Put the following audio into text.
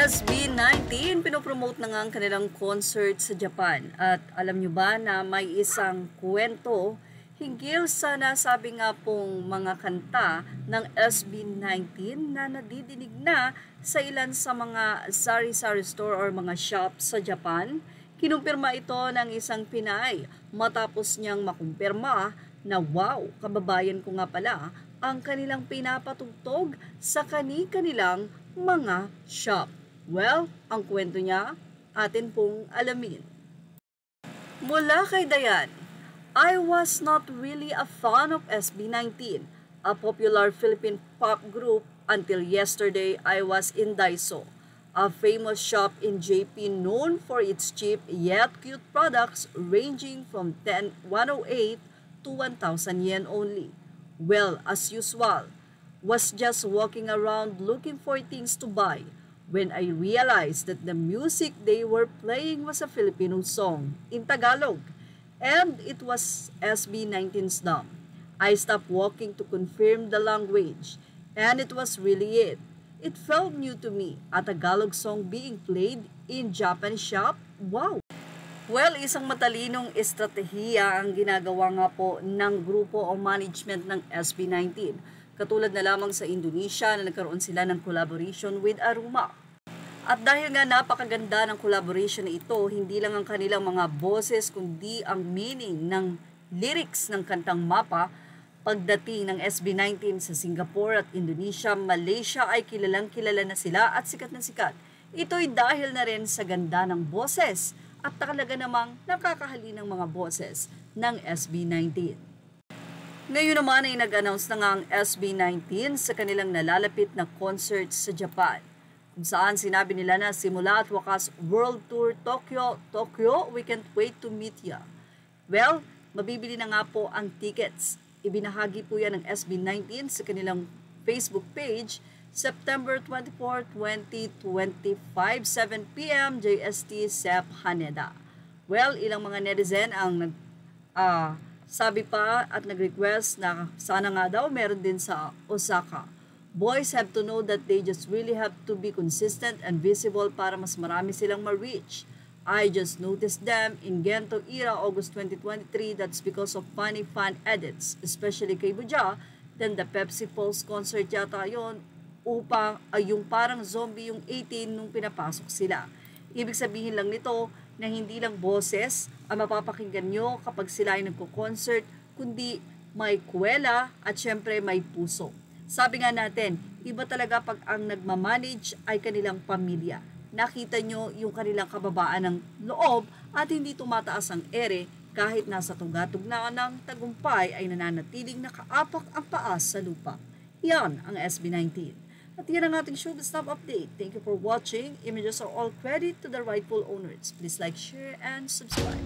SB19, pinopromote na nga ang kanilang concert sa Japan. At alam nyo ba na may isang kwento hinggil sa nasabi nga pong mga kanta ng SB19 na nadidinig na sa ilan sa mga sari-sari store or mga shop sa Japan. Kinumpirma ito ng isang Pinay matapos niyang makumpirma na wow, kababayan ko nga pala ang kanilang pinapatugtog sa kanilang mga shop. Well, ang kwento niya, atin pong alamin. Mula kay Dayan, I was not really a fan of SB19, a popular Philippine pop group, until yesterday I was in Daiso, a famous shop in JP known for its cheap yet cute products ranging from 108 to 1,000 yen only. Well, as usual, was just walking around looking for things to buy when I realized that the music they were playing was a Filipino song in Tagalog, and it was SB19's Dam. I stopped walking to confirm the language, and it was really it. It felt new to me, a Tagalog song being played in Japanese shop. Wow! Well, isang matalinong estratehiya ang ginagawa nga po ng grupo o management ng SB19. Katulad na lamang sa Indonesia na nagkaroon sila ng collaboration with Aruma. At dahil nga napakaganda ng collaboration na ito, hindi lang ang kanilang mga boses kundi ang meaning ng lyrics ng kantang Mapa. Pagdating ng SB19 sa Singapore at Indonesia, Malaysia ay kilalang-kilala na sila at sikat na sikat. Ito'y dahil na rin sa ganda ng boses at talaga namang nakakahalin ng mga boses ng SB19. Ngayon naman ay nag-announce na nga ang SB19 sa kanilang nalalapit na concert sa Japan, kung saan sinabi nila na simula at wakas World Tour Tokyo, we can't wait to meet ya. Well, mabibili na nga po ang tickets. Ibinahagi po yan ng SB19 sa kanilang Facebook page, September 24, 2025, 7 p.m. JST Sep Haneda. Well, ilang mga netizen ang sabi pa at nag-request na sana nga daw meron din sa Osaka. Boys have to know that they just really have to be consistent and visible para mas marami silang ma-reach. I just noticed them in Gento Era August 2023. That's because of funny fan edits, especially kay Buja. Then the Pepsi Pulse concert yata yun, upang yung parang zombie yung 18 nung pinapasok sila. Ibig sabihin lang nito na hindi lang boses ang mapapakinggan nyo kapag sila ay nagko-concert, kundi may kwela at syempre may puso. Sabi nga natin, iba talaga pag ang nagmamanage ay kanilang pamilya. Nakita nyo yung kanilang kababaan ng loob at hindi tumataas ang ere kahit nasa tugatugnaan ng tagumpay ay nananatiling nakaapak ang paas sa lupa. Yan ang SB19. At yan ang ating Showbiz Top Update. Thank you for watching. Images are all credit to the rightful owners. Please like, share, and subscribe.